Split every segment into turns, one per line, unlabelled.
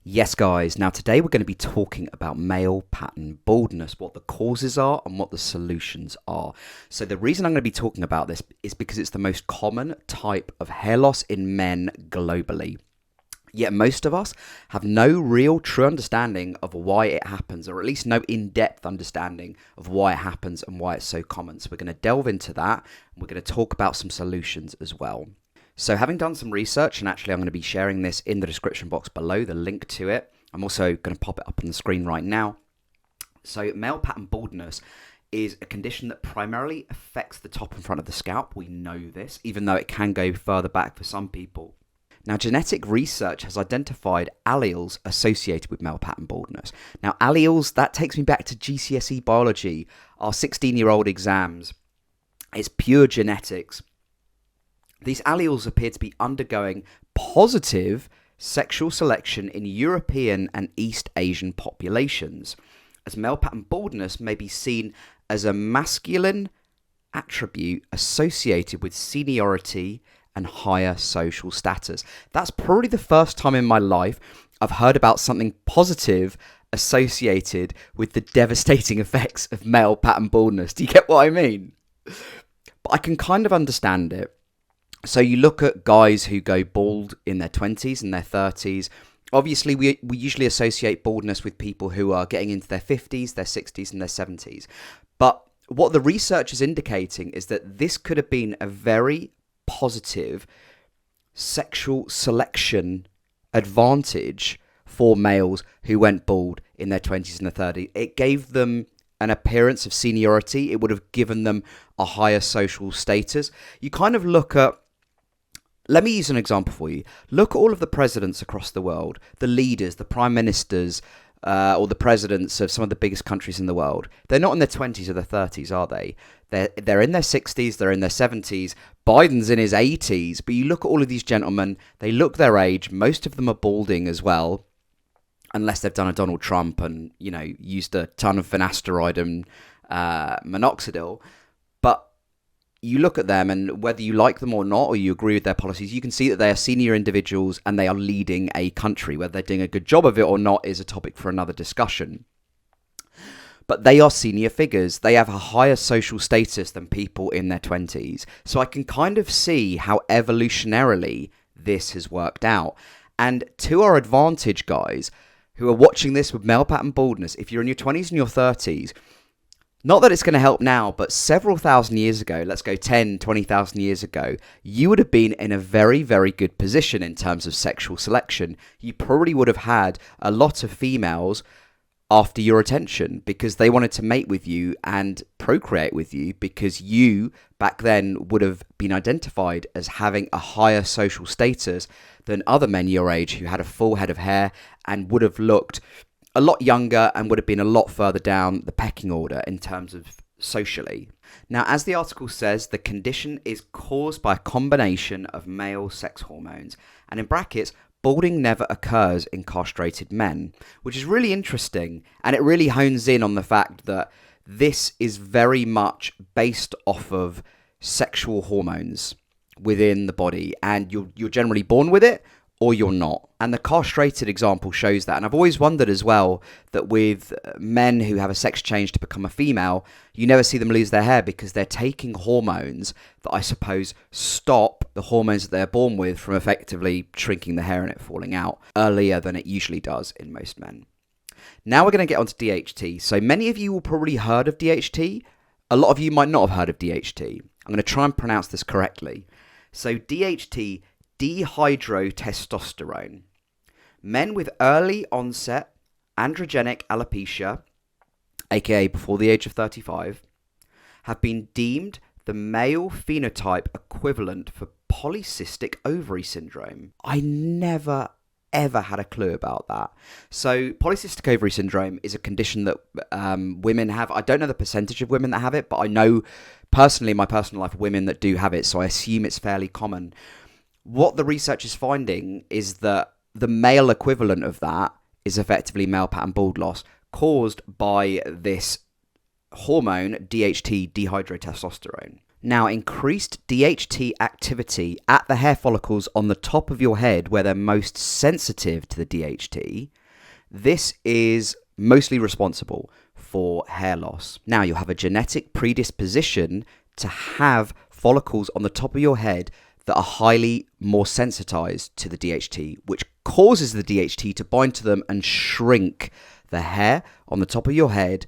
Yes, guys. Now, today we're going to be talking about male pattern baldness, what the causes are and what the solutions are. So, the reason I'm going to be talking about this is because it's the most common type of hair loss in men globally. Yet, most of us have no real true understanding of why it happens, or at least no in-depth understanding of why it happens and why it's so common. So, we're going to delve into that and we're going to talk about some solutions as well. So having done some research, and actually I'm going to be sharing this in the description box below, the link to it. I'm also going to pop it up on the screen right now. So male pattern baldness is a condition that primarily affects the top and front of the scalp. We know this, even though it can go further back for some people. Now, genetic research has identified alleles associated with male pattern baldness. Now, alleles, that takes me back to GCSE biology, our 16-year-old exams. It's pure genetics. These alleles appear to be undergoing positive sexual selection in European and East Asian populations, as male pattern baldness may be seen as a masculine attribute associated with seniority and higher social status. That's probably the first time in my life I've heard about something positive associated with the devastating effects of male pattern baldness. Do you get what I mean? But I can kind of understand it. So you look at guys who go bald in their 20s and their 30s. Obviously, we usually associate baldness with people who are getting into their 50s, their 60s, and their 70s. But what the research is indicating is that this could have been a very positive sexual selection advantage for males who went bald in their 20s and their 30s. It gave them an appearance of seniority. It would have given them a higher social status. You kind of look at, let me use an example for you. Look at all of the presidents across the world, the leaders, the prime ministers, or the presidents of some of the biggest countries in the world. They're not in their 20s or their 30s, are they? They're in their 60s, they're in their 70s. Biden's in his 80s. But you look at all of these gentlemen, they look their age. Most of them are balding as well, unless they've done a Donald Trump and, used a ton of finasteride and minoxidil. But you look at them, and whether you like them or not, or you agree with their policies, you can see that they are senior individuals and they are leading a country. Whether they're doing a good job of it or not is a topic for another discussion. But they are senior figures. They have a higher social status than people in their 20s. So I can kind of see how evolutionarily this has worked out. And to our advantage, guys, who are watching this with male pattern baldness, if you're in your 20s and your 30s, not that it's going to help now, but several thousand years ago, let's go 10, 20,000 years ago, you would have been in a very, very good position in terms of sexual selection. You probably would have had a lot of females after your attention because they wanted to mate with you and procreate with you, because you back then would have been identified as having a higher social status than other men your age who had a full head of hair and would have looked a lot younger and would have been a lot further down the pecking order in terms of socially. Now, as the article says, the condition is caused by a combination of male sex hormones, and in brackets, balding never occurs in castrated men, which is really interesting, and it really hones in on the fact that this is very much based off of sexual hormones within the body, and you're generally born with it or you're not. And the castrated example shows that. And I've always wondered as well that with men who have a sex change to become a female, you never see them lose their hair because they're taking hormones that I suppose stop the hormones that they're born with from effectively shrinking the hair and it falling out earlier than it usually does in most men. Now we're going to get onto DHT. So many of you will probably heard of DHT. A lot of you might not have heard of DHT. I'm going to try and pronounce this correctly. So DHT, dihydrotestosterone. Men with early onset androgenic alopecia, aka before the age of 35, have been deemed the male phenotype equivalent for polycystic ovary syndrome. I never ever had a clue about that. So polycystic ovary syndrome is a condition that women have. I don't know the percentage of women that have it, but I know personally in my personal life women that do have it, so I assume it's fairly common. What the research is finding is that the male equivalent of that is effectively male pattern bald loss caused by this hormone, DHT, dihydrotestosterone. Now, increased DHT activity at the hair follicles on the top of your head where they're most sensitive to the DHT, this is mostly responsible for hair loss. Now, you'll have a genetic predisposition to have follicles on the top of your head that are highly more sensitized to the DHT, which causes the DHT to bind to them and shrink the hair on the top of your head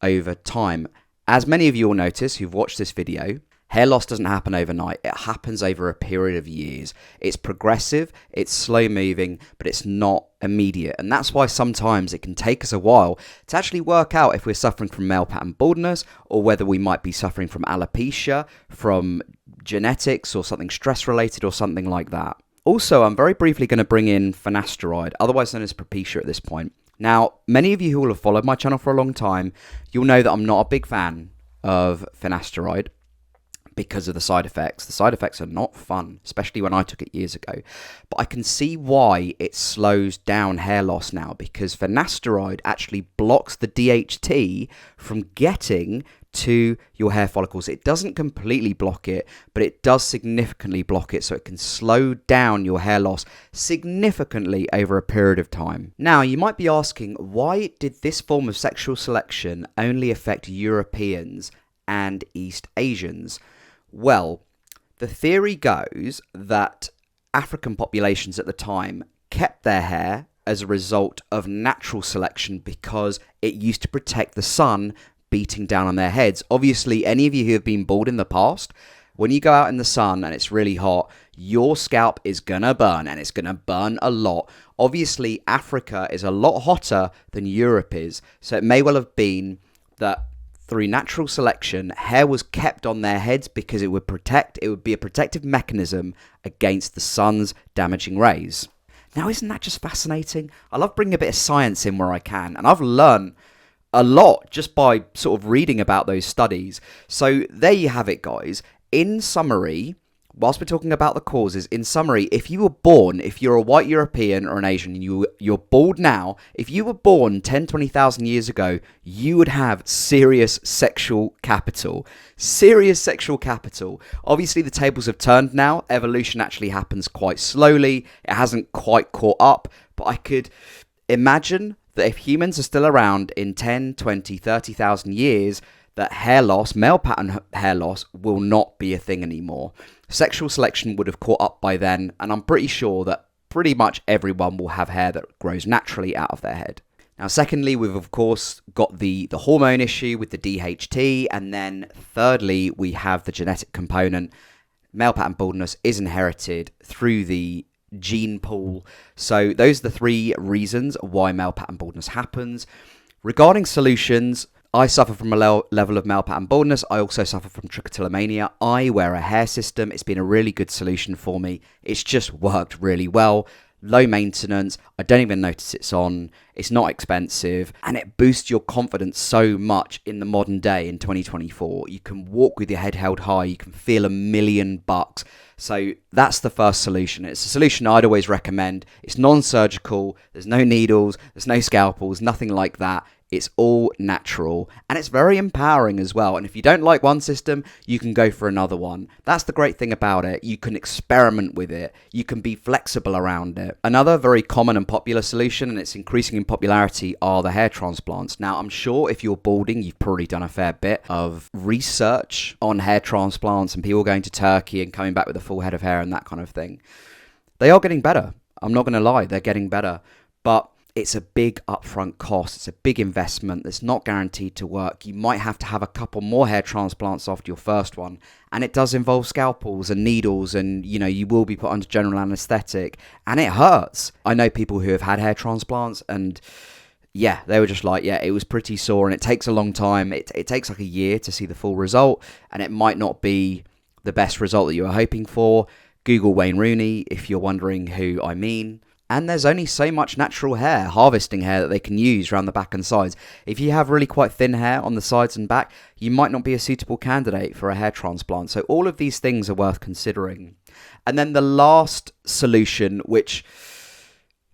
over time. As many of you will notice who've watched this video, hair loss doesn't happen overnight. It happens over a period of years. It's progressive, it's slow moving, but it's not immediate. And that's why sometimes it can take us a while to actually work out if we're suffering from male pattern baldness or whether we might be suffering from alopecia, from genetics or something stress related or something like that. Also, I'm very briefly going to bring in finasteride, otherwise known as Propecia at this point. Now, many of you who will have followed my channel for a long time, you'll know that I'm not a big fan of finasteride because of the side effects. The side effects are not fun, especially when I took it years ago. But I can see why it slows down hair loss now, because finasteride actually blocks the DHT from getting to your hair follicles. It doesn't completely block it, but it does significantly block it, so it can slow down your hair loss significantly over a period of time. Now, you might be asking, why did this form of sexual selection only affect Europeans and East Asians? Well, the theory goes that African populations at the time kept their hair as a result of natural selection because it used to protect the sun beating down on their heads. Obviously, any of you who have been bald in the past, when you go out in the sun and it's really hot, your scalp is gonna burn, and it's gonna burn a lot. Obviously, Africa is a lot hotter than Europe is, so it may well have been that through natural selection, hair was kept on their heads because it would be a protective mechanism against the sun's damaging rays. Now, isn't that just fascinating? I love bringing a bit of science in where I can, and I've learned a lot just by sort of reading about those studies. So there you have it, guys. In summary, whilst we're talking about the causes, in summary, if you were born, if you're a white European or an Asian and you're bald now, if you were born 10, 20,000 years ago, you would have serious sexual capital. Serious sexual capital. Obviously, the tables have turned now. Evolution actually happens quite slowly. It hasn't quite caught up, but I could imagine that if humans are still around in 10, 20, 30,000 years, that hair loss, male pattern hair loss, will not be a thing anymore. Sexual selection would have caught up by then, and I'm pretty sure that pretty much everyone will have hair that grows naturally out of their head. Now, secondly, we've of course got the hormone issue with the DHT, and then thirdly, we have the genetic component. Male pattern baldness is inherited through the gene pool. So those are the three reasons why male pattern baldness happens. Regarding solutions, I suffer from a level of male pattern baldness. I also suffer from trichotillomania. I wear a hair system. It's been a really good solution for me. It's just worked really well. Low maintenance. I don't even notice it's on. It's not expensive, and it boosts your confidence so much in the modern day in 2024. You can walk with your head held high. You can feel $1,000,000. So that's the first solution. It's a solution I'd always recommend. It's non-surgical. There's no needles. There's no scalpels. Nothing like that. It's all natural, and it's very empowering as well. And if you don't like one system, you can go for another one. That's the great thing about it. You can experiment with it. You can be flexible around it. Another very common and popular solution, and it's increasing in popularity, are the hair transplants. Now, I'm sure if you're balding, you've probably done a fair bit of research on hair transplants and people going to Turkey and coming back with a full head of hair and that kind of thing. They are getting better. I'm not going to lie, they're getting better. But it's a big upfront cost. It's a big investment that's not guaranteed to work. You might have to have a couple more hair transplants after your first one. And it does involve scalpels and needles, and you will be put under general anesthetic, and it hurts. I know people who have had hair transplants, and yeah, they were just like, yeah, it was pretty sore, and it takes a long time. It takes like a year to see the full result, and it might not be the best result that you were hoping for. Google Wayne Rooney if you're wondering who I mean. And there's only so much natural hair, harvesting hair, that they can use around the back and sides. If you have really quite thin hair on the sides and back, you might not be a suitable candidate for a hair transplant. So all of these things are worth considering. And then the last solution, which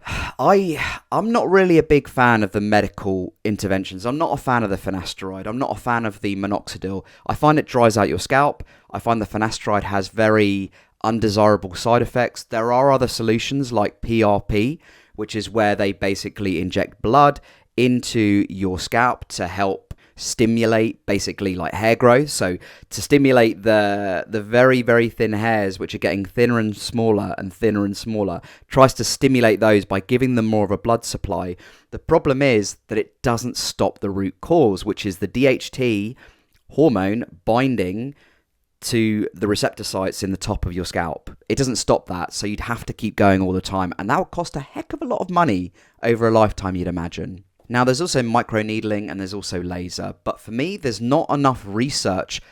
I'm not really a big fan of the medical interventions. I'm not a fan of the finasteride. I'm not a fan of the minoxidil. I find it dries out your scalp. I find the finasteride has very undesirable side effects. There are other solutions like PRP, which is where they basically inject blood into your scalp to help stimulate basically like hair growth, so to stimulate the very very thin hairs which are getting thinner and smaller, tries to stimulate those by giving them more of a blood supply. The problem is that it doesn't stop the root cause, which is the DHT hormone binding to the receptor sites in the top of your scalp. It doesn't stop that, so you'd have to keep going all the time, and that would cost a heck of a lot of money over a lifetime, you'd imagine. Now, there's also microneedling and there's also laser, but for me, there's not enough research,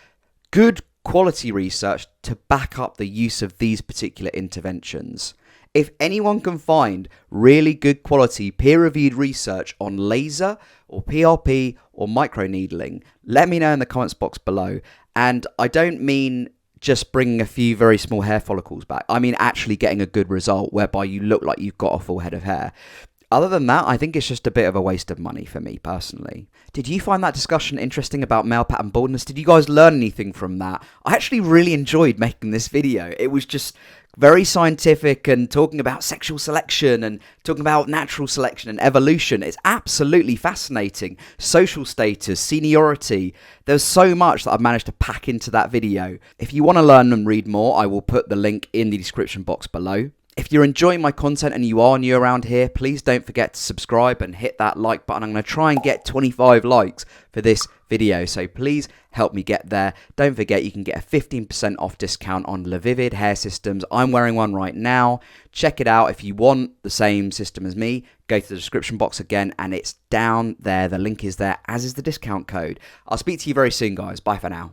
good quality research, to back up the use of these particular interventions. If anyone can find really good quality peer-reviewed research on laser or PRP or microneedling, let me know in the comments box below. And I don't mean just bringing a few very small hair follicles back. I mean actually getting a good result whereby you look like you've got a full head of hair. Other than that, I think it's just a bit of a waste of money for me personally. Did you find that discussion interesting about male pattern baldness? Did you guys learn anything from that? I actually really enjoyed making this video. It was just very scientific and talking about sexual selection and talking about natural selection and evolution. It's absolutely fascinating. Social status, seniority. There's so much that I've managed to pack into that video. If you want to learn and read more, I will put the link in the description box below. If you're enjoying my content and you are new around here, please don't forget to subscribe and hit that like button. I'm going to try and get 25 likes for this video, so please help me get there. Don't forget you can get a 15% off discount on Levivid hair systems. I'm wearing one right now. Check it out. If you want the same system as me, go to the description box again and it's down there. The link is there, as is the discount code. I'll speak to you very soon, guys. Bye for now.